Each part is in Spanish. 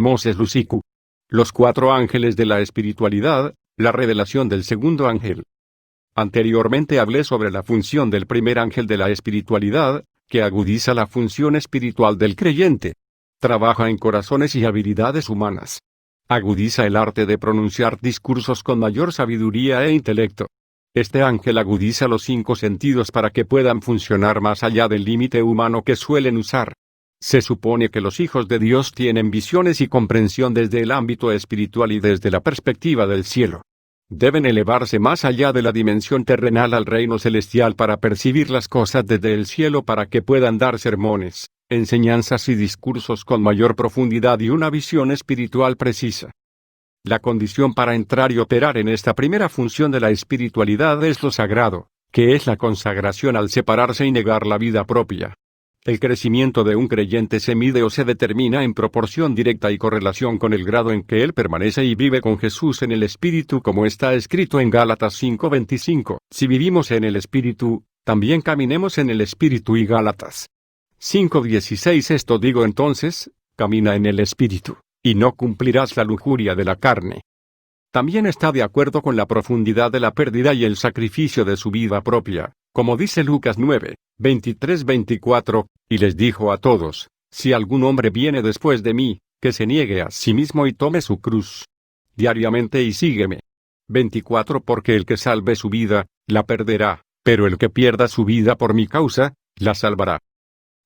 Moses Lucicu. Los 4 ángeles de la espiritualidad, la revelación del segundo ángel. Anteriormente hablé sobre la función del primer ángel de la espiritualidad, que agudiza la función espiritual del creyente. Trabaja en corazones y habilidades humanas. Agudiza el arte de pronunciar discursos con mayor sabiduría e intelecto. Este ángel agudiza los 5 sentidos para que puedan funcionar más allá del límite humano que suelen usar. Se supone que los hijos de Dios tienen visiones y comprensión desde el ámbito espiritual y desde la perspectiva del cielo. Deben elevarse más allá de la dimensión terrenal al reino celestial para percibir las cosas desde el cielo para que puedan dar sermones, enseñanzas y discursos con mayor profundidad y una visión espiritual precisa. La condición para entrar y operar en esta primera función de la espiritualidad es lo sagrado, que es la consagración al separarse y negar la vida propia. El crecimiento de un creyente se mide o se determina en proporción directa y correlación con el grado en que él permanece y vive con Jesús en el Espíritu, como está escrito en Gálatas 5:25. Si vivimos en el Espíritu, también caminemos en el Espíritu. Y Gálatas 5:16. Esto digo entonces, camina en el Espíritu, y no cumplirás la lujuria de la carne. También está de acuerdo con la profundidad de la pérdida y el sacrificio de su vida propia, como dice Lucas 9:23-24, y les dijo a todos: si algún hombre viene después de mí, que se niegue a sí mismo y tome su cruz diariamente y sígueme. 24. Porque el que salve su vida, la perderá, pero el que pierda su vida por mi causa, la salvará.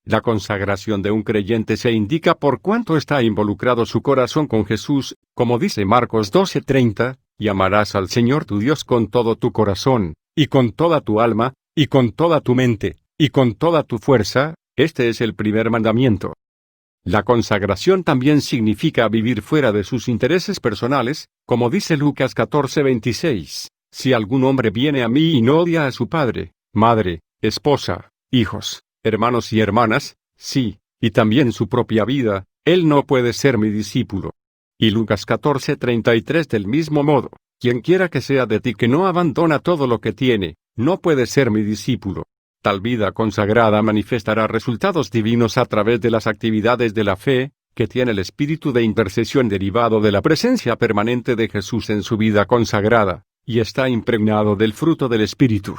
La consagración de un creyente se indica por cuánto está involucrado su corazón con Jesús, como dice Marcos 12:30, y amarás al Señor tu Dios con todo tu corazón, y con toda tu alma, y con toda tu mente, y con toda tu fuerza. Este es el primer mandamiento. La consagración también significa vivir fuera de sus intereses personales, como dice Lucas 14:26. Si algún hombre viene a mí y no odia a su padre, madre, esposa, hijos, hermanos y hermanas, sí, y también su propia vida, él no puede ser mi discípulo. Y Lucas 14:33 del mismo modo, quien quiera que sea de ti que no abandona todo lo que tiene, no puede ser mi discípulo. Tal vida consagrada manifestará resultados divinos a través de las actividades de la fe, que tiene el espíritu de intercesión derivado de la presencia permanente de Jesús en su vida consagrada, y está impregnado del fruto del Espíritu.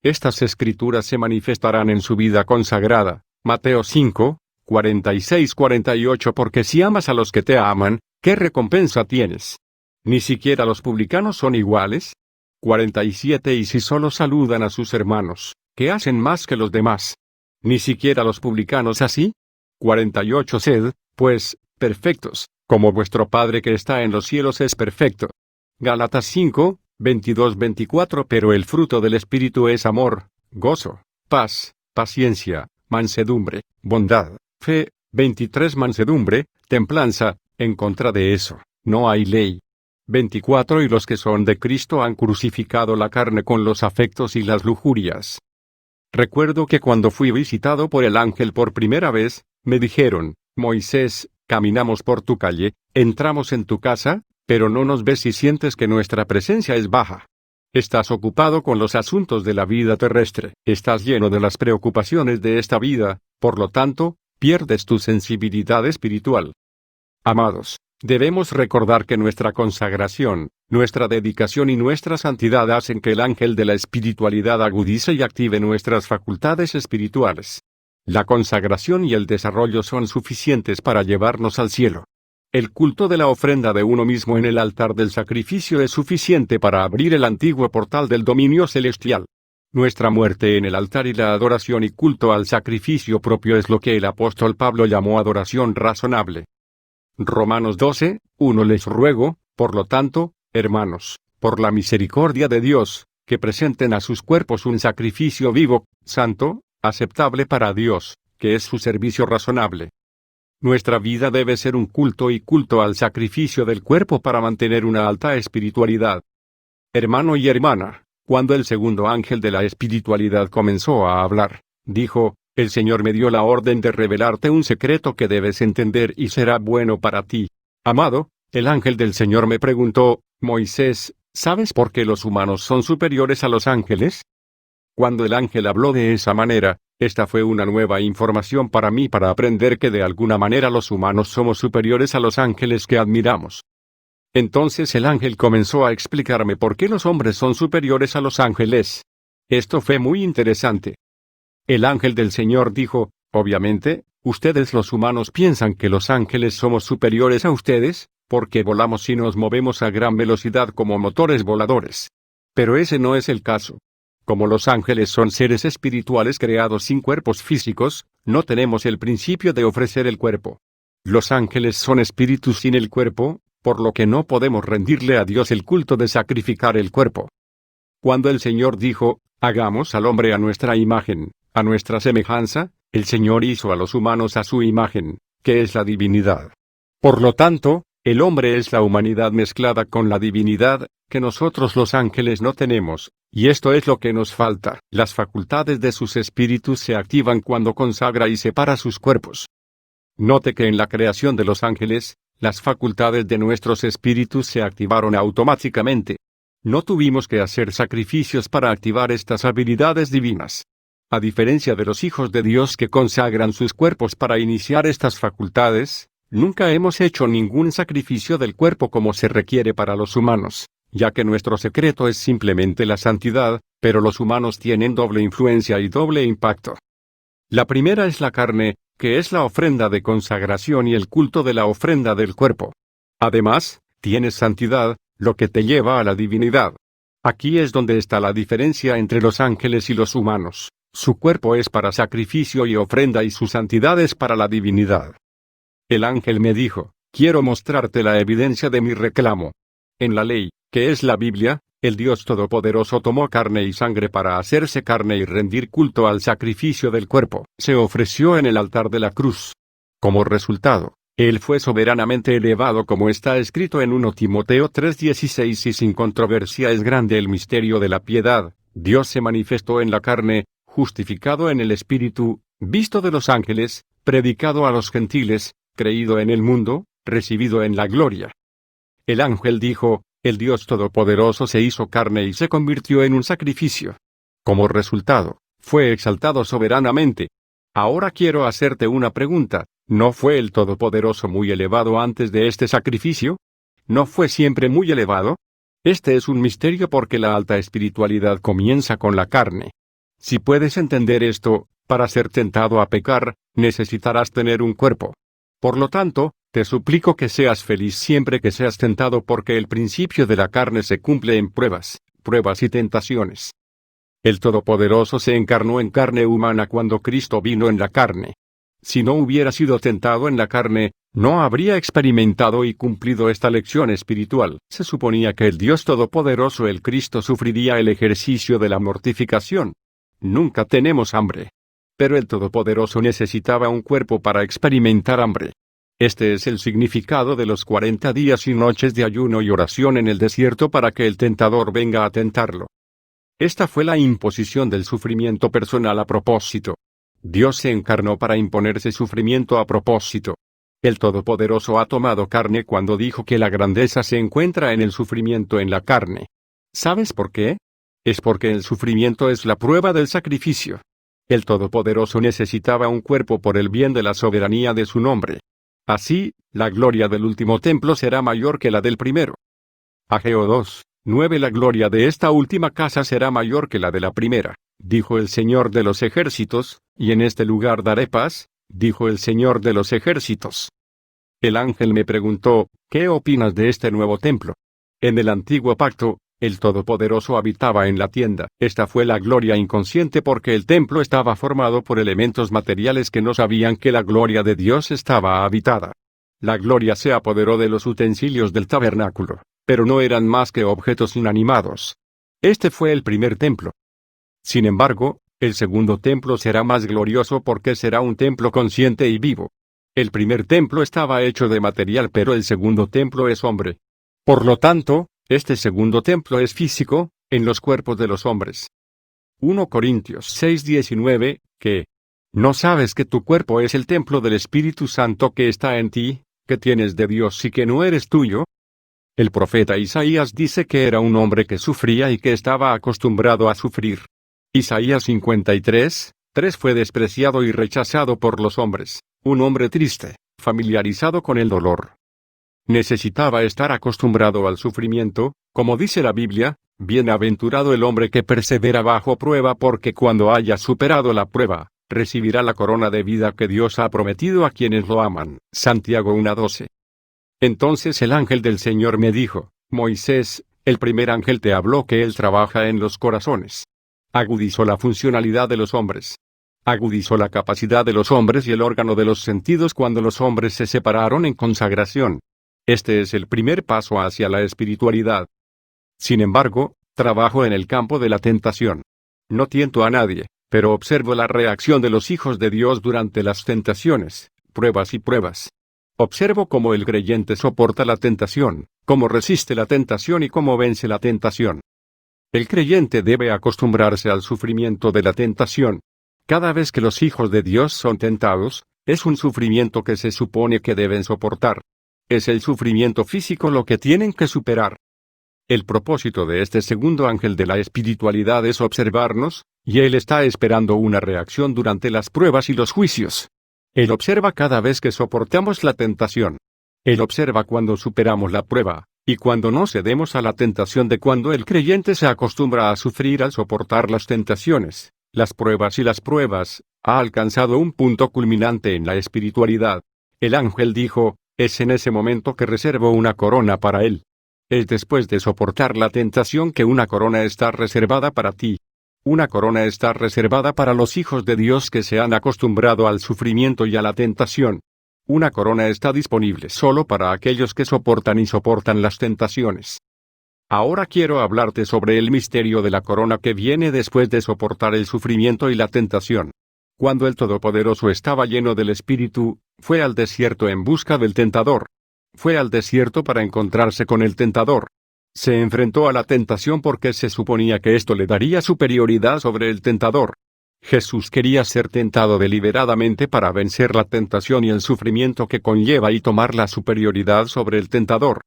Estas escrituras se manifestarán en su vida consagrada. Mateo 5:46-48. Porque si amas a los que te aman, ¿qué recompensa tienes? ¿Ni siquiera los publicanos son iguales? 47. Y si solo saludan a sus hermanos, ¿qué hacen más que los demás? ¿Ni siquiera los publicanos así? 48. Sed, pues, perfectos, como vuestro Padre que está en los cielos es perfecto. Gálatas 5:22-24. Pero el fruto del Espíritu es amor, gozo, paz, paciencia, mansedumbre, bondad, fe. 23. Mansedumbre, templanza, en contra de eso no hay ley. 24. Y los que son de Cristo han crucificado la carne con los afectos y las lujurias. Recuerdo que cuando fui visitado por el ángel por primera vez, me dijeron: Moisés, caminamos por tu calle, entramos en tu casa, pero no nos ves y sientes que nuestra presencia es baja. Estás ocupado con los asuntos de la vida terrestre, estás lleno de las preocupaciones de esta vida, por lo tanto, pierdes tu sensibilidad espiritual. Amados, debemos recordar que nuestra consagración, nuestra dedicación y nuestra santidad hacen que el ángel de la espiritualidad agudice y active nuestras facultades espirituales. La consagración y el desarrollo son suficientes para llevarnos al cielo. El culto de la ofrenda de uno mismo en el altar del sacrificio es suficiente para abrir el antiguo portal del dominio celestial. Nuestra muerte en el altar y la adoración y culto al sacrificio propio es lo que el apóstol Pablo llamó adoración razonable. Romanos 12:1. Les ruego, por lo tanto, hermanos, por la misericordia de Dios, que presenten a sus cuerpos un sacrificio vivo, santo, aceptable para Dios, que es su servicio razonable. Nuestra vida debe ser un culto y culto al sacrificio del cuerpo para mantener una alta espiritualidad. Hermano y hermana, cuando el segundo ángel de la espiritualidad comenzó a hablar, dijo: el Señor me dio la orden de revelarte un secreto que debes entender y será bueno para ti. Amado, el ángel del Señor me preguntó: Moisés, ¿sabes por qué los humanos son superiores a los ángeles? Cuando el ángel habló de esa manera, Esta fue una nueva información para mí para aprender que de alguna manera los humanos somos superiores a los ángeles que admiramos. Entonces el ángel comenzó a explicarme por qué los hombres son superiores a los ángeles. Esto fue muy interesante. El ángel del Señor dijo, obviamente, ustedes los humanos piensan que los ángeles somos superiores a ustedes, porque volamos y nos movemos a gran velocidad como motores voladores. Pero ese no es el caso. Como los ángeles son seres espirituales creados sin cuerpos físicos, no tenemos el principio de ofrecer el cuerpo. Los ángeles son espíritus sin el cuerpo, por lo que no podemos rendirle a Dios el culto de sacrificar el cuerpo. Cuando el Señor dijo, hagamos al hombre a nuestra imagen, a nuestra semejanza, el Señor hizo a los humanos a su imagen, que es la divinidad. Por lo tanto, el hombre es la humanidad mezclada con la divinidad, que nosotros los ángeles no tenemos, y esto es lo que nos falta. Las facultades de sus espíritus se activan cuando consagra y separa sus cuerpos. Note que en la creación de los ángeles, las facultades de nuestros espíritus se activaron automáticamente. No tuvimos que hacer sacrificios para activar estas habilidades divinas. A diferencia de los hijos de Dios que consagran sus cuerpos para iniciar estas facultades, nunca hemos hecho ningún sacrificio del cuerpo como se requiere para los humanos, ya que nuestro secreto es simplemente la santidad, pero los humanos tienen doble influencia y doble impacto. La primera es la carne, que es la ofrenda de consagración y el culto de la ofrenda del cuerpo. Además, tienes santidad, lo que te lleva a la divinidad. Aquí es donde está la diferencia entre los ángeles y los humanos. Su cuerpo es para sacrificio y ofrenda y su santidad es para la divinidad. El ángel me dijo, quiero mostrarte la evidencia de mi reclamo. En la ley, que es la Biblia, el Dios Todopoderoso tomó carne y sangre para hacerse carne y rendir culto al sacrificio del cuerpo. Se ofreció en el altar de la cruz. Como resultado, Él fue soberanamente elevado como está escrito en 1 Timoteo 3:16 y sin controversia es grande el misterio de la piedad. Dios se manifestó en la carne, justificado en el Espíritu, visto de los ángeles, predicado a los gentiles, creído en el mundo, recibido en la gloria. El ángel dijo, el Dios Todopoderoso se hizo carne y se convirtió en un sacrificio. Como resultado, fue exaltado soberanamente. Ahora quiero hacerte una pregunta, ¿no fue el Todopoderoso muy elevado antes de este sacrificio? ¿No fue siempre muy elevado? Este es un misterio porque la alta espiritualidad comienza con la carne. Si puedes entender esto, para ser tentado a pecar, necesitarás tener un cuerpo. Por lo tanto, te suplico que seas feliz siempre que seas tentado porque el principio de la carne se cumple en pruebas y tentaciones. El Todopoderoso se encarnó en carne humana cuando Cristo vino en la carne. Si no hubiera sido tentado en la carne, no habría experimentado y cumplido esta lección espiritual. Se suponía que el Dios Todopoderoso, el Cristo, sufriría el ejercicio de la mortificación. Nunca tenemos hambre. Pero el Todopoderoso necesitaba un cuerpo para experimentar hambre. Este es el significado de los 40 días y noches de ayuno y oración en el desierto para que el tentador venga a tentarlo. Esta fue la imposición del sufrimiento personal a propósito. Dios se encarnó para imponerse sufrimiento a propósito. El Todopoderoso ha tomado carne cuando dijo que la grandeza se encuentra en el sufrimiento en la carne. ¿Sabes por qué? Es porque el sufrimiento es la prueba del sacrificio. El Todopoderoso necesitaba un cuerpo por el bien de la soberanía de su nombre. Así, la gloria del último templo será mayor que la del primero. Ageo 2:9 La gloria de esta última casa será mayor que la de la primera, dijo el Señor de los ejércitos, y en este lugar daré paz, dijo el Señor de los ejércitos. El ángel me preguntó, ¿qué opinas de este nuevo templo? En el antiguo pacto, el Todopoderoso habitaba en la tienda. Esta fue la gloria inconsciente porque el templo estaba formado por elementos materiales que no sabían que la gloria de Dios estaba habitada. La gloria se apoderó de los utensilios del tabernáculo, pero no eran más que objetos inanimados. Este fue el primer templo. Sin embargo, el segundo templo será más glorioso porque será un templo consciente y vivo. El primer templo estaba hecho de material, pero el segundo templo es hombre. Por lo tanto, este segundo templo es físico, en los cuerpos de los hombres. 1 Corintios 6:19, que ¿no sabes que tu cuerpo es el templo del Espíritu Santo que está en ti, que tienes de Dios y que no eres tuyo? El profeta Isaías dice que era un hombre que sufría y que estaba acostumbrado a sufrir. Isaías 53, 3 fue despreciado y rechazado por los hombres, un hombre triste, familiarizado con el dolor. Necesitaba estar acostumbrado al sufrimiento, como dice la Biblia, bienaventurado el hombre que persevera bajo prueba porque cuando haya superado la prueba, recibirá la corona de vida que Dios ha prometido a quienes lo aman. Santiago 1:12. Entonces el ángel del Señor me dijo, Moisés, el primer ángel te habló que él trabaja en los corazones. Agudizó la funcionalidad de los hombres. Agudizó la capacidad de los hombres y el órgano de los sentidos cuando los hombres se separaron en consagración. Este es el primer paso hacia la espiritualidad. Sin embargo, trabajo en el campo de la tentación. No tiento a nadie, pero observo la reacción de los hijos de Dios durante las tentaciones, pruebas y pruebas. Observo cómo el creyente soporta la tentación, cómo resiste la tentación y cómo vence la tentación. El creyente debe acostumbrarse al sufrimiento de la tentación. Cada vez que los hijos de Dios son tentados, es un sufrimiento que se supone que deben soportar. Es el sufrimiento físico lo que tienen que superar. El propósito de este segundo ángel de la espiritualidad es observarnos, y él está esperando una reacción durante las pruebas y los juicios. Él observa cada vez que soportamos la tentación. Él observa cuando superamos la prueba, y cuando no cedemos a la tentación de cuando el creyente se acostumbra a sufrir al soportar las tentaciones, las pruebas y las pruebas, ha alcanzado un punto culminante en la espiritualidad. El ángel dijo, es en ese momento que reservo una corona para él. Es después de soportar la tentación que una corona está reservada para ti. Una corona está reservada para los hijos de Dios que se han acostumbrado al sufrimiento y a la tentación. Una corona está disponible solo para aquellos que soportan y soportan las tentaciones. Ahora quiero hablarte sobre el misterio de la corona que viene después de soportar el sufrimiento y la tentación. Cuando el Todopoderoso estaba lleno del Espíritu, fue al desierto en busca del tentador. Fue al desierto para encontrarse con el tentador. Se enfrentó a la tentación porque se suponía que esto le daría superioridad sobre el tentador. Jesús quería ser tentado deliberadamente para vencer la tentación y el sufrimiento que conlleva y tomar la superioridad sobre el tentador.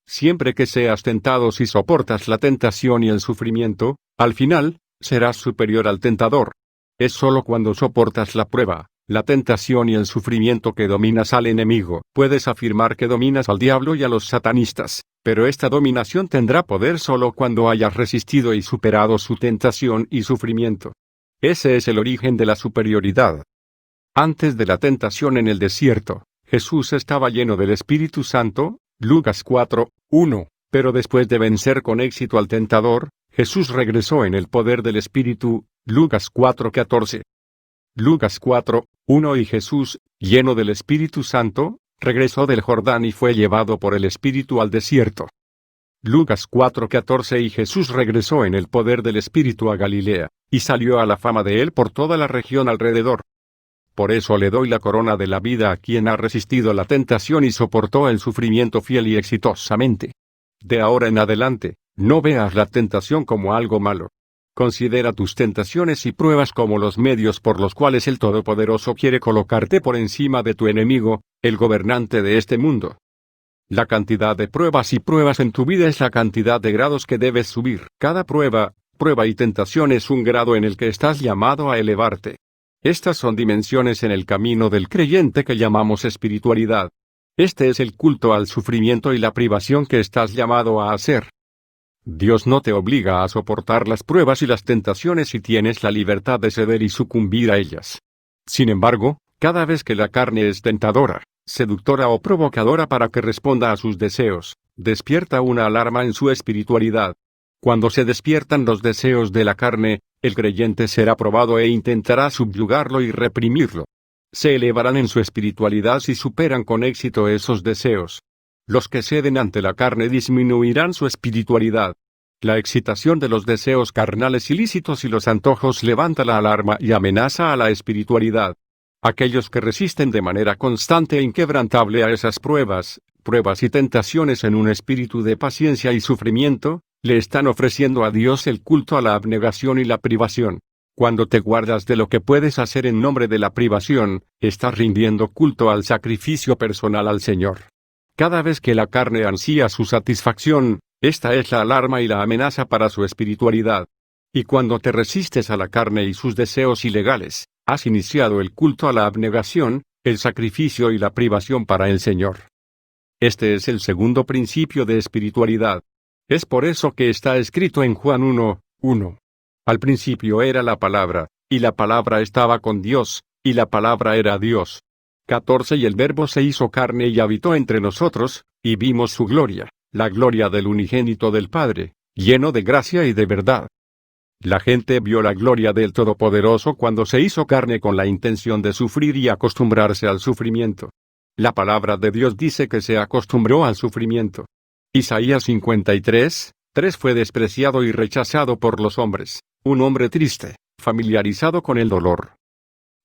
Siempre que seas tentado si soportas la tentación y el sufrimiento, al final, serás superior al tentador. Es solo cuando soportas la prueba, la tentación y el sufrimiento que dominas al enemigo. Puedes afirmar que dominas al diablo y a los satanistas, pero esta dominación tendrá poder solo cuando hayas resistido y superado su tentación y sufrimiento. Ese es el origen de la superioridad. Antes de la tentación en el desierto, Jesús estaba lleno del Espíritu Santo, Lucas 4:1, pero después de vencer con éxito al tentador, Jesús regresó en el poder del Espíritu, Lucas 4:14. Lucas 4:1 y Jesús, lleno del Espíritu Santo, regresó del Jordán y fue llevado por el Espíritu al desierto. Lucas 4:14 y Jesús regresó en el poder del Espíritu a Galilea, y salió a la fama de él por toda la región alrededor. Por eso le doy la corona de la vida a quien ha resistido la tentación y soportó el sufrimiento fiel y exitosamente. De ahora en adelante, no veas la tentación como algo malo. Considera tus tentaciones y pruebas como los medios por los cuales el Todopoderoso quiere colocarte por encima de tu enemigo, el gobernante de este mundo. La cantidad de pruebas y pruebas en tu vida es la cantidad de grados que debes subir. Cada prueba y tentación es un grado en el que estás llamado a elevarte. Estas son dimensiones en el camino del creyente que llamamos espiritualidad. Este es el culto al sufrimiento y la privación que estás llamado a hacer. Dios no te obliga a soportar las pruebas y las tentaciones si tienes la libertad de ceder y sucumbir a ellas. Sin embargo, cada vez que la carne es tentadora, seductora o provocadora para que responda a sus deseos, despierta una alarma en su espiritualidad. Cuando se despiertan los deseos de la carne, el creyente será probado e intentará subyugarlo y reprimirlo. Se elevarán en su espiritualidad si superan con éxito esos deseos. Los que ceden ante la carne disminuirán su espiritualidad. La excitación de los deseos carnales ilícitos y los antojos levanta la alarma y amenaza a la espiritualidad. Aquellos que resisten de manera constante e inquebrantable a esas pruebas y tentaciones en un espíritu de paciencia y sufrimiento, le están ofreciendo a Dios el culto a la abnegación y la privación. Cuando te guardas de lo que puedes hacer en nombre de la privación, estás rindiendo culto al sacrificio personal al Señor. Cada vez que la carne ansía su satisfacción, esta es la alarma y la amenaza para su espiritualidad. Y cuando te resistes a la carne y sus deseos ilegales, has iniciado el culto a la abnegación, el sacrificio y la privación para el Señor. Este es el segundo principio de espiritualidad. Es por eso que está escrito en Juan 1:1. Al principio era la palabra, y la palabra estaba con Dios, y la palabra era Dios. 14 Y el Verbo se hizo carne y habitó entre nosotros, y vimos su gloria, la gloria del unigénito del Padre, lleno de gracia y de verdad. La gente vio la gloria del Todopoderoso cuando se hizo carne con la intención de sufrir y acostumbrarse al sufrimiento. La palabra de Dios dice que se acostumbró al sufrimiento. Isaías 53:3 fue despreciado y rechazado por los hombres, un hombre triste, familiarizado con el dolor.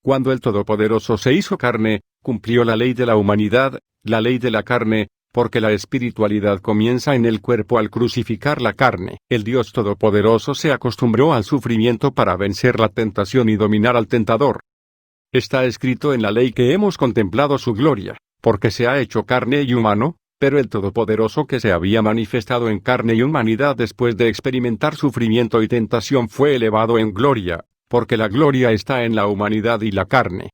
Cuando el Todopoderoso se hizo carne, cumplió la ley de la humanidad, la ley de la carne, porque la espiritualidad comienza en el cuerpo al crucificar la carne. El Dios Todopoderoso se acostumbró al sufrimiento para vencer la tentación y dominar al tentador. Está escrito en la ley que hemos contemplado su gloria, porque se ha hecho carne y humano, pero el Todopoderoso que se había manifestado en carne y humanidad después de experimentar sufrimiento y tentación fue elevado en gloria, porque la gloria está en la humanidad y la carne.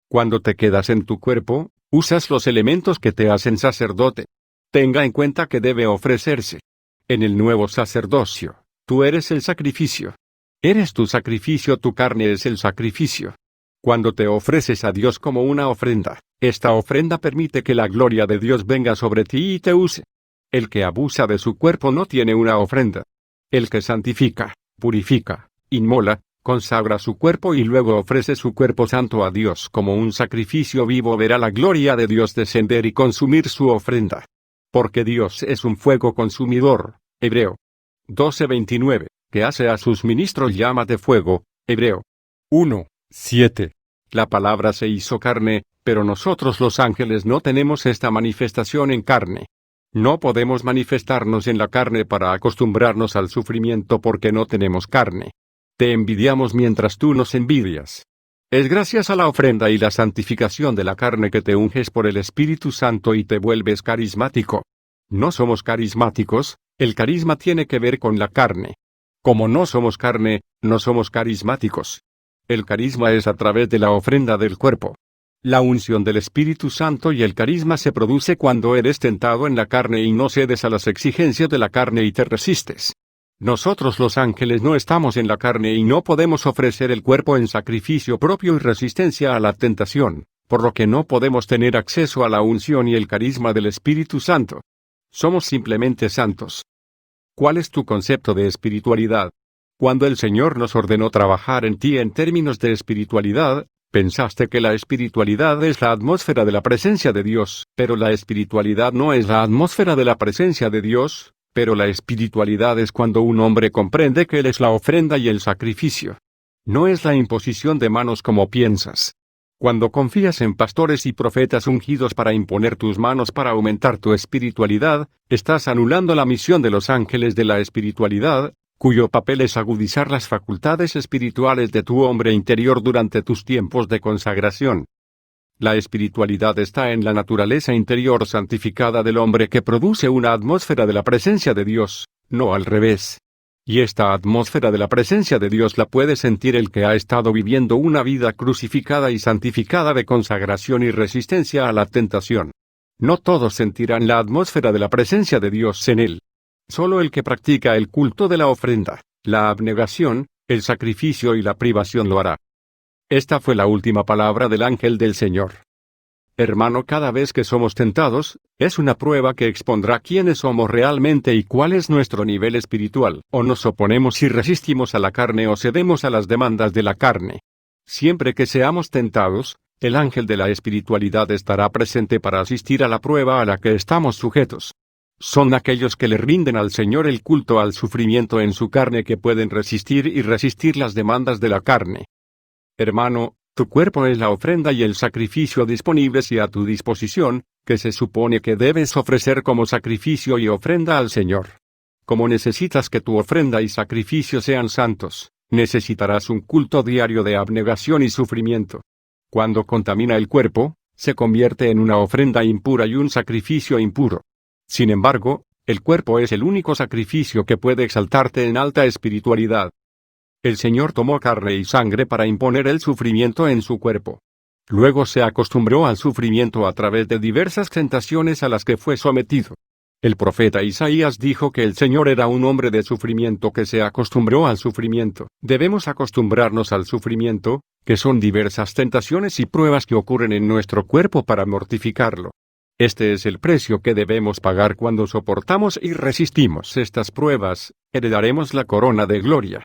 Cuando te quedas en tu cuerpo, usas los elementos que te hacen sacerdote. Tenga en cuenta que debe ofrecerse. En el nuevo sacerdocio, tú eres el sacrificio. Eres tu sacrificio, tu carne es el sacrificio. Cuando te ofreces a Dios como una ofrenda, esta ofrenda permite que la gloria de Dios venga sobre ti y te use. El que abusa de su cuerpo no tiene una ofrenda. El que santifica, purifica, inmola, consagra su cuerpo y luego ofrece su cuerpo santo a Dios como un sacrificio vivo verá la gloria de Dios descender y consumir su ofrenda. Porque Dios es un fuego consumidor. Hebreo 12:29, que hace a sus ministros llamas de fuego. Hebreo 1:7. La palabra se hizo carne, pero nosotros los ángeles no tenemos esta manifestación en carne. No podemos manifestarnos en la carne para acostumbrarnos al sufrimiento porque no tenemos carne. Te envidiamos mientras tú nos envidias. Es gracias a la ofrenda y la santificación de la carne que te unges por el Espíritu Santo y te vuelves carismático. No somos carismáticos, el carisma tiene que ver con la carne. Como no somos carne, no somos carismáticos. El carisma es a través de la ofrenda del cuerpo. La unción del Espíritu Santo y el carisma se produce cuando eres tentado en la carne y no cedes a las exigencias de la carne y te resistes. Nosotros los ángeles no estamos en la carne y no podemos ofrecer el cuerpo en sacrificio propio y resistencia a la tentación, por lo que no podemos tener acceso a la unción y el carisma del Espíritu Santo. Somos simplemente santos. ¿Cuál es tu concepto de espiritualidad? Cuando el Señor nos ordenó trabajar en ti en términos de espiritualidad, pensaste que la espiritualidad es la atmósfera de la presencia de Dios, pero la espiritualidad no es la atmósfera de la presencia de Dios, pero la espiritualidad es cuando un hombre comprende que Él es la ofrenda y el sacrificio. No es la imposición de manos como piensas. Cuando confías en pastores y profetas ungidos para imponer tus manos para aumentar tu espiritualidad, estás anulando la misión de los ángeles de la espiritualidad, cuyo papel es agudizar las facultades espirituales de tu hombre interior durante tus tiempos de consagración. La espiritualidad está en la naturaleza interior santificada del hombre que produce una atmósfera de la presencia de Dios, no al revés. Y esta atmósfera de la presencia de Dios la puede sentir el que ha estado viviendo una vida crucificada y santificada de consagración y resistencia a la tentación. No todos sentirán la atmósfera de la presencia de Dios en él. Solo el que practica el culto de la ofrenda, la abnegación, el sacrificio y la privación lo hará. Esta fue la última palabra del ángel del Señor. Hermano, cada vez que somos tentados, es una prueba que expondrá quiénes somos realmente y cuál es nuestro nivel espiritual. O nos oponemos y resistimos a la carne o cedemos a las demandas de la carne. Siempre que seamos tentados, el ángel de la espiritualidad estará presente para asistir a la prueba a la que estamos sujetos. Son aquellos que le rinden al Señor el culto al sufrimiento en su carne que pueden resistir y resistir las demandas de la carne. Hermano, tu cuerpo es la ofrenda y el sacrificio disponibles y a tu disposición, que se supone que debes ofrecer como sacrificio y ofrenda al Señor. Como necesitas que tu ofrenda y sacrificio sean santos, necesitarás un culto diario de abnegación y sufrimiento. Cuando contamina el cuerpo, se convierte en una ofrenda impura y un sacrificio impuro. Sin embargo, el cuerpo es el único sacrificio que puede exaltarte en alta espiritualidad. El Señor tomó carne y sangre para imponer el sufrimiento en su cuerpo. Luego se acostumbró al sufrimiento a través de diversas tentaciones a las que fue sometido. El profeta Isaías dijo que el Señor era un hombre de sufrimiento que se acostumbró al sufrimiento. Debemos acostumbrarnos al sufrimiento, que son diversas tentaciones y pruebas que ocurren en nuestro cuerpo para mortificarlo. Este es el precio que debemos pagar cuando soportamos y resistimos estas pruebas, heredaremos la corona de gloria.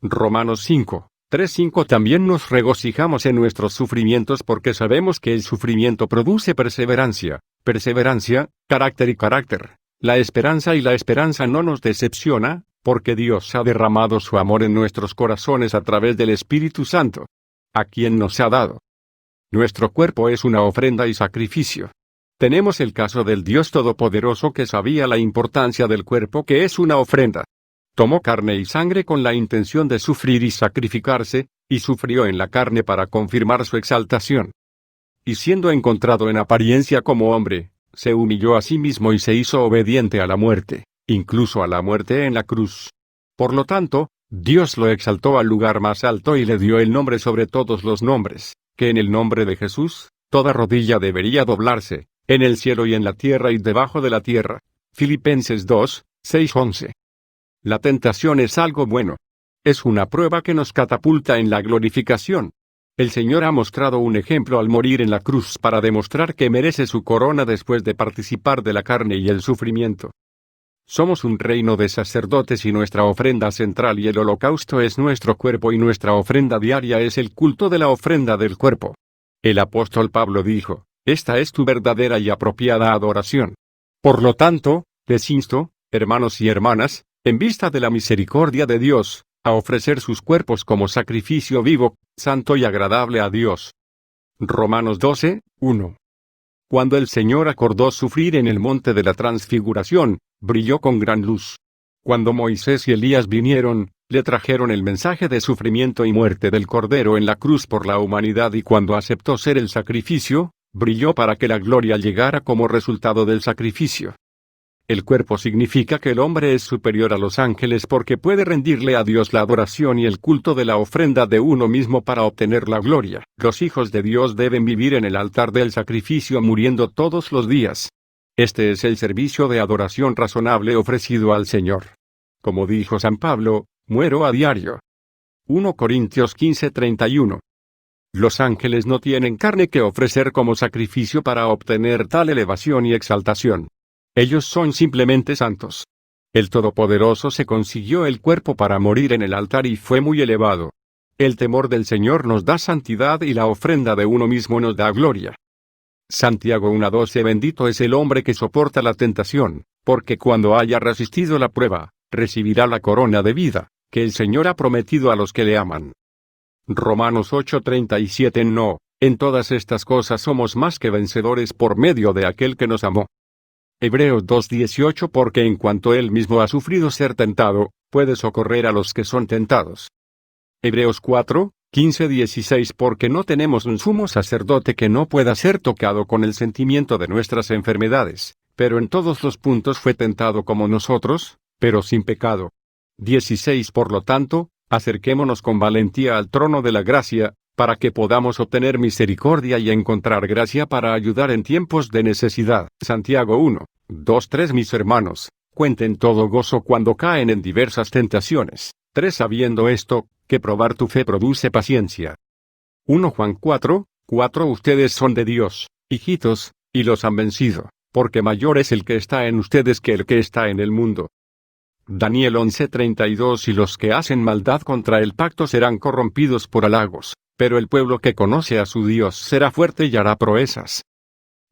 Romanos 5, 3-5 También nos regocijamos en nuestros sufrimientos porque sabemos que el sufrimiento produce perseverancia, perseverancia, carácter y carácter. La esperanza no nos decepciona, porque Dios ha derramado su amor en nuestros corazones a través del Espíritu Santo, a quien nos ha dado. Nuestro cuerpo es una ofrenda y sacrificio. Tenemos el caso del Dios Todopoderoso que sabía la importancia del cuerpo que es una ofrenda. Tomó carne y sangre con la intención de sufrir y sacrificarse, y sufrió en la carne para confirmar su exaltación. Y siendo encontrado en apariencia como hombre, se humilló a sí mismo y se hizo obediente a la muerte, incluso a la muerte en la cruz. Por lo tanto, Dios lo exaltó al lugar más alto y le dio el nombre sobre todos los nombres, que en el nombre de Jesús, toda rodilla debería doblarse, en el cielo y en la tierra y debajo de la tierra. Filipenses 2, 6-11. La tentación es algo bueno. Es una prueba que nos catapulta en la glorificación. El Señor ha mostrado un ejemplo al morir en la cruz para demostrar que merece su corona después de participar de la carne y el sufrimiento. Somos un reino de sacerdotes y nuestra ofrenda central y el holocausto es nuestro cuerpo y nuestra ofrenda diaria es el culto de la ofrenda del cuerpo. El apóstol Pablo dijo, esta es tu verdadera y apropiada adoración. Por lo tanto, les insto, hermanos y hermanas, en vista de la misericordia de Dios, a ofrecer sus cuerpos como sacrificio vivo, santo y agradable a Dios. Romanos 12, 1. Cuando el Señor acordó sufrir en el monte de la transfiguración, brilló con gran luz. Cuando Moisés y Elías vinieron, le trajeron el mensaje de sufrimiento y muerte del Cordero en la cruz por la humanidad y cuando aceptó ser el sacrificio, brilló para que la gloria llegara como resultado del sacrificio. El cuerpo significa que el hombre es superior a los ángeles porque puede rendirle a Dios la adoración y el culto de la ofrenda de uno mismo para obtener la gloria. Los hijos de Dios deben vivir en el altar del sacrificio muriendo todos los días. Este es el servicio de adoración razonable ofrecido al Señor. Como dijo San Pablo, muero a diario. 1 Corintios 15:31. Los ángeles no tienen carne que ofrecer como sacrificio para obtener tal elevación y exaltación. Ellos son simplemente santos. El Todopoderoso se consiguió el cuerpo para morir en el altar y fue muy elevado. El temor del Señor nos da santidad y la ofrenda de uno mismo nos da gloria. Santiago 1:12 Bendito es el hombre que soporta la tentación, porque cuando haya resistido la prueba, recibirá la corona de vida, que el Señor ha prometido a los que le aman. Romanos 8:37 No, en todas estas cosas somos más que vencedores por medio de aquel que nos amó. Hebreos 2:18 Porque en cuanto él mismo ha sufrido ser tentado, puede socorrer a los que son tentados. Hebreos 4:15-16 Porque no tenemos un sumo sacerdote que no pueda ser tocado con el sentimiento de nuestras enfermedades, pero en todos los puntos fue tentado como nosotros, pero sin pecado. 16 Por lo tanto, acerquémonos con valentía al trono de la gracia, para que podamos obtener misericordia y encontrar gracia para ayudar en tiempos de necesidad. Santiago 1:2-3 Mis hermanos, cuenten todo gozo cuando caen en diversas tentaciones. 3 Sabiendo esto, que probar tu fe produce paciencia. 1 Juan 4:4 Ustedes son de Dios, hijitos, y los han vencido, porque mayor es el que está en ustedes que el que está en el mundo. Daniel 11:32 Y los que hacen maldad contra el pacto serán corrompidos por halagos, pero el pueblo que conoce a su Dios será fuerte y hará proezas.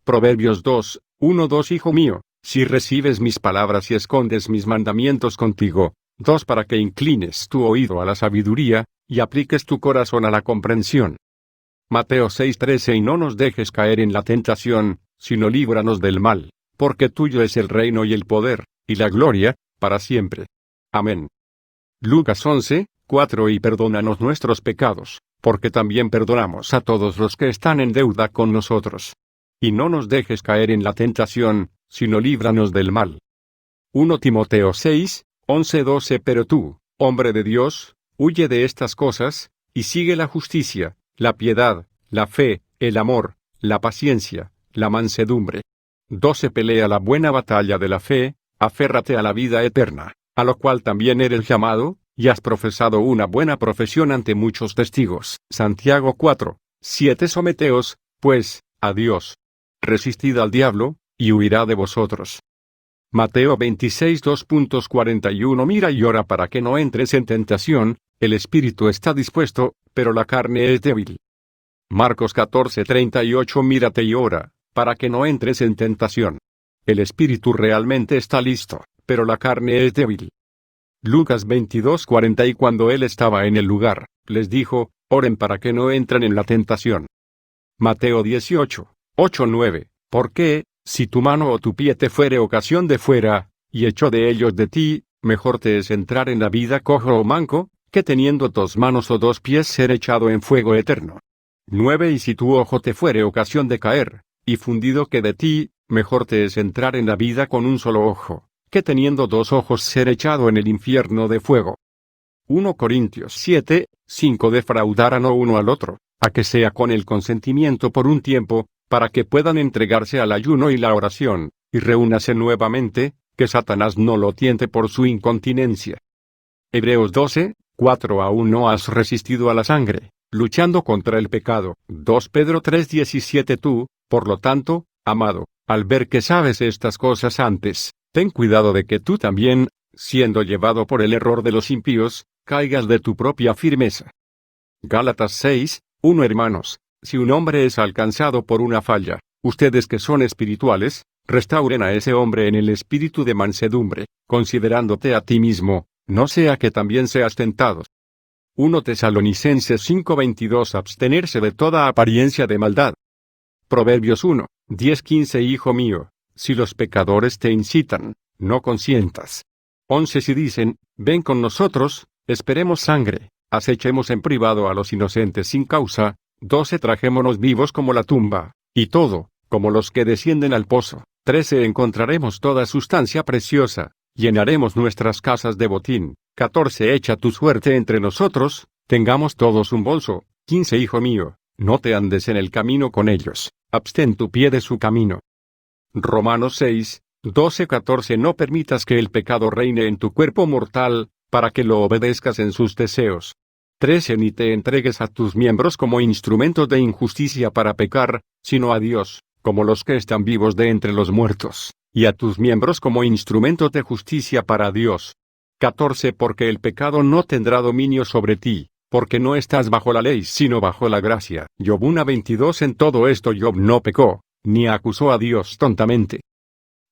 Proverbios 2:1-2 Hijo mío, si recibes mis palabras y escondes mis mandamientos contigo, 2 Para que inclines tu oído a la sabiduría, y apliques tu corazón a la comprensión. Mateo 6:13 Y no nos dejes caer en la tentación, sino líbranos del mal, porque tuyo es el reino y el poder, y la gloria, para siempre. Amén. Lucas 11:4 Y perdónanos nuestros pecados, porque también perdonamos a todos los que están en deuda con nosotros. Y no nos dejes caer en la tentación, sino líbranos del mal. 1 Timoteo 6:11-12 Pero tú, hombre de Dios, Huye de estas cosas, y sigue la justicia, la piedad, la fe, el amor, la paciencia, la mansedumbre. 12 Pelea la buena batalla de la fe, aférrate a la vida eterna, a lo cual también eres llamado, y has profesado una buena profesión ante muchos testigos. Santiago 4, 7 Someteos, pues, a Dios. Resistid al diablo, y huirá de vosotros. Mateo 26 2.41 Mira y ora para que no entres en tentación, el espíritu está dispuesto, pero la carne es débil. Marcos 14:38 Mírate y ora, para que no entres en tentación. El espíritu realmente está listo, pero la carne es débil. Lucas 22:40 Y cuando él estaba en el lugar, les dijo, oren para que no entren en la tentación. Mateo 18:8-9 ¿Por qué, si tu mano o tu pie te fuere ocasión de fuera, y echó de ellos de ti, mejor te es entrar en la vida cojo o manco, que teniendo 2 manos o 2 pies ser echado en fuego eterno? 9 Y si tu ojo te fuere ocasión de caer, y fundido que de ti, mejor te es entrar en la vida con un solo ojo, que teniendo 2 ojos ser echado en el infierno de fuego. 1 Corintios 7:5 Defraudarán uno al otro, a que sea con el consentimiento por un tiempo, para que puedan entregarse al ayuno y la oración, y reúnase nuevamente, que Satanás no lo tiente por su incontinencia. Hebreos 12:4 Aún no has resistido a la sangre, luchando contra el pecado. 2 Pedro 3:17 Tú, por lo tanto, amado, al ver que sabes estas cosas antes, ten cuidado de que tú también, siendo llevado por el error de los impíos, caigas de tu propia firmeza. Gálatas 6:1 Hermanos, si un hombre es alcanzado por una falla, ustedes que son espirituales, restauren a ese hombre en el espíritu de mansedumbre, considerándote a ti mismo, no sea que también seas tentado. 1 Tesalonicenses 5:22 Abstenerse de toda apariencia de maldad. Proverbios 1:10-15 Hijo mío, si los pecadores te incitan, no consientas. 11 Si dicen, ven con nosotros, esperemos sangre, acechemos en privado a los inocentes sin causa. 12 Trajémonos vivos como la tumba, y todo, como los que descienden al pozo. 13 Encontraremos toda sustancia preciosa, llenaremos nuestras casas de botín. 14 Echa tu suerte entre nosotros, tengamos todos un bolso. 15 Hijo mío, no te andes en el camino con ellos, abstén tu pie de su camino. Romanos 6:12-14 No permitas que el pecado reine en tu cuerpo mortal, para que lo obedezcas en sus deseos. 13 Ni te entregues a tus miembros como instrumentos de injusticia para pecar, sino a Dios, como los que están vivos de entre los muertos, y a tus miembros como instrumentos de justicia para Dios. 14 Porque el pecado no tendrá dominio sobre ti, porque no estás bajo la ley sino bajo la gracia. Job 1:22 En todo esto Job no pecó, ni acusó a Dios tontamente.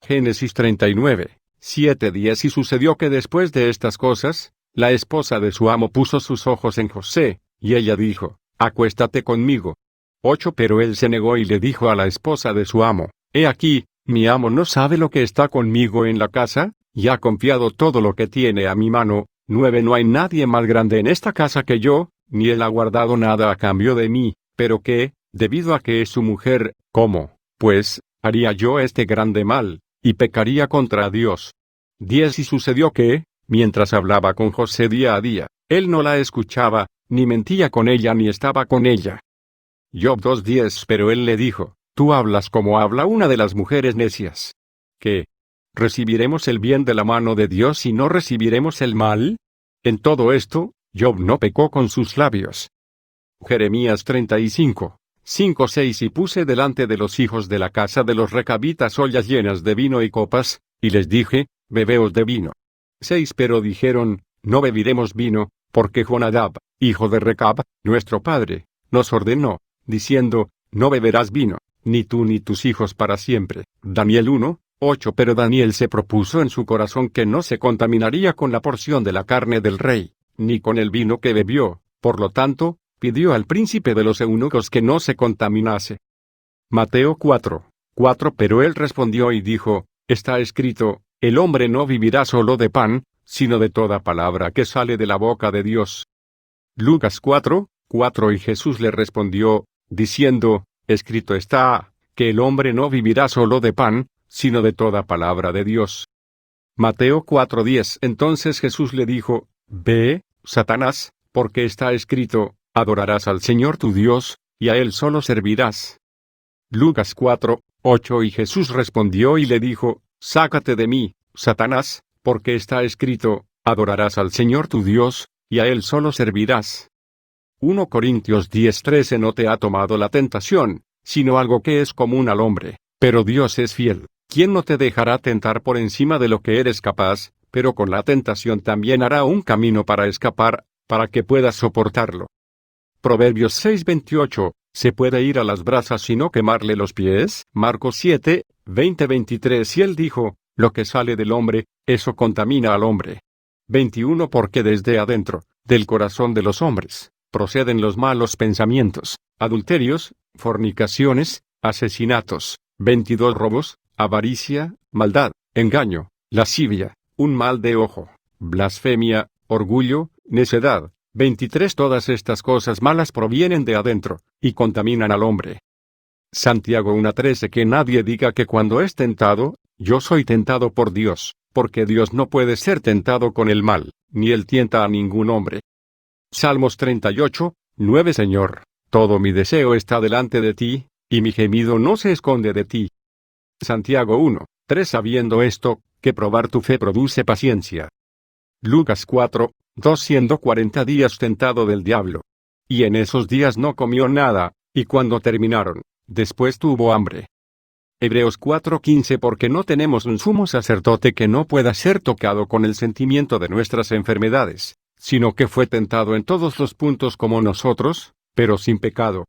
Génesis 39:7-10 Y sucedió que después de estas cosas, la esposa de su amo puso sus ojos en José, y ella dijo, acuéstate conmigo. 8 Pero él se negó y le dijo a la esposa de su amo, he aquí, mi amo no sabe lo que está conmigo en la casa, y ha confiado todo lo que tiene a mi mano. 9 No hay nadie más grande en esta casa que yo, ni él ha guardado nada a cambio de mí, pero que, debido a que es su mujer, ¿cómo, pues, haría yo este grande mal, y pecaría contra Dios? 10 Y sucedió que, mientras hablaba con José día a día, él no la escuchaba, ni mentía con ella ni estaba con ella. Job 2:10 Pero él le dijo, tú hablas como habla una de las mujeres necias. ¿Qué? ¿Recibiremos el bien de la mano de Dios y no recibiremos el mal? En todo esto, Job no pecó con sus labios. Jeremías 35:5-6 Y puse delante de los hijos de la casa de los recabitas ollas llenas de vino y copas, y les dije, bebeos de vino. 6 Pero dijeron, no beberemos vino, porque Jonadab, hijo de Recab, nuestro padre, nos ordenó, diciendo, no beberás vino, ni tú ni tus hijos para siempre. Daniel 1:8 Pero Daniel se propuso en su corazón que no se contaminaría con la porción de la carne del rey, ni con el vino que bebió, por lo tanto, pidió al príncipe de los eunucos que no se contaminase. Mateo 4:4 Pero él respondió y dijo, está escrito, el hombre no vivirá solo de pan, sino de toda palabra que sale de la boca de Dios. Lucas 4:4 Y Jesús le respondió, diciendo, escrito está, que el hombre no vivirá solo de pan, sino de toda palabra de Dios. Mateo 4:10 Entonces Jesús le dijo, ve, Satanás, porque está escrito, adorarás al Señor tu Dios, y a Él solo servirás. Lucas 4:8 Y Jesús respondió y le dijo, sácate de mí, Satanás, porque está escrito, adorarás al Señor tu Dios, y a Él solo servirás. 1 Corintios 10:13 No te ha tomado la tentación, sino algo que es común al hombre, pero Dios es fiel, quien no te dejará tentar por encima de lo que eres capaz, pero con la tentación también hará un camino para escapar, para que puedas soportarlo. Proverbios 6:28 ¿Se puede ir a las brasas y no quemarle los pies? Marcos 7:20-23 Y él dijo, lo que sale del hombre, eso contamina al hombre. 21 Porque desde adentro, del corazón de los hombres, proceden los malos pensamientos, adulterios, fornicaciones, asesinatos, 22 robos, avaricia, maldad, engaño, lascivia, un mal de ojo, blasfemia, orgullo, necedad. 23 Todas estas cosas malas provienen de adentro, y contaminan al hombre. Santiago 1:13 Que nadie diga que cuando es tentado, yo soy tentado por Dios, porque Dios no puede ser tentado con el mal, ni él tienta a ningún hombre. Salmos 38:9 Señor, todo mi deseo está delante de ti, y mi gemido no se esconde de ti. Santiago 1:3 Sabiendo esto, que probar tu fe produce paciencia. Lucas 4:2 Siendo 40 días tentado del diablo. Y en esos días no comió nada, y cuando terminaron, después tuvo hambre. Hebreos 4:15 Porque no tenemos un sumo sacerdote que no pueda ser tocado con el sentimiento de nuestras enfermedades, sino que fue tentado en todos los puntos como nosotros, pero sin pecado.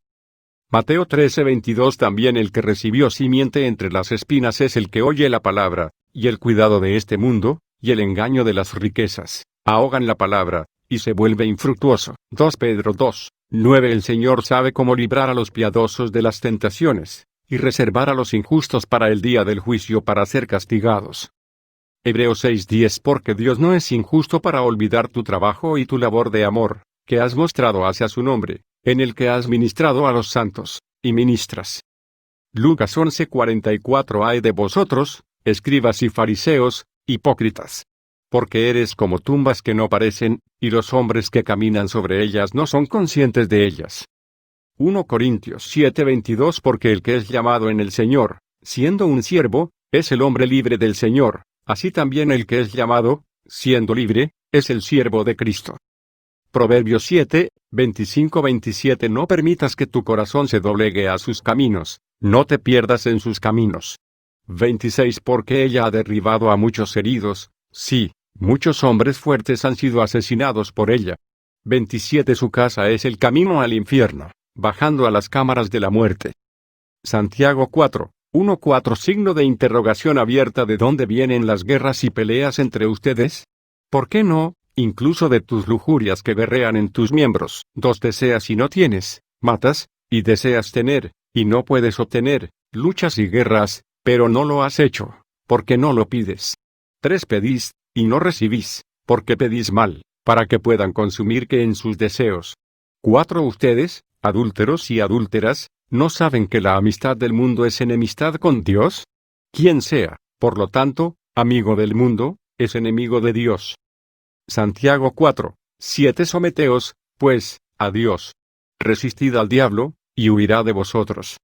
Mateo 13:22 También el que recibió simiente entre las espinas es el que oye la palabra, y el cuidado de este mundo, y el engaño de las riquezas, ahogan la palabra, y se vuelve infructuoso. 2 Pedro 2:9 El Señor sabe cómo librar a los piadosos de las tentaciones, y reservar a los injustos para el día del juicio para ser castigados. Hebreos 6:10 Porque Dios no es injusto para olvidar tu trabajo y tu labor de amor, que has mostrado hacia su nombre, en el que has ministrado a los santos, y ministras. Lucas 11:44 Ay de vosotros, escribas y fariseos, hipócritas. Porque eres como tumbas que no parecen, y los hombres que caminan sobre ellas no son conscientes de ellas. 1 Corintios 7:22 Porque el que es llamado en el Señor, siendo un siervo, es el hombre libre del Señor, así también el que es llamado, siendo libre, es el siervo de Cristo. Proverbios 7:25-27 No permitas que tu corazón se doblegue a sus caminos, no te pierdas en sus caminos. 26 Porque ella ha derribado a muchos heridos, sí, muchos hombres fuertes han sido asesinados por ella. 27 Su casa es el camino al infierno, bajando a las cámaras de la muerte. Santiago 4:1-4 Signo de interrogación abierta ¿De dónde vienen las guerras y peleas entre ustedes? ¿Por qué no, incluso de tus lujurias que berrean en tus miembros? 2 Deseas y no tienes, matas, y deseas tener, y no puedes obtener, luchas y guerras, pero no lo has hecho, porque no lo pides. 3 Pedís, y no recibís, porque pedís mal, para que puedan consumir que en sus deseos. 4 Ustedes, adúlteros y adúlteras, ¿no saben que la amistad del mundo es enemistad con Dios? Quien sea, por lo tanto, amigo del mundo, es enemigo de Dios. Santiago 4:7 Someteos, pues, a Dios. Resistid al diablo, y huirá de vosotros.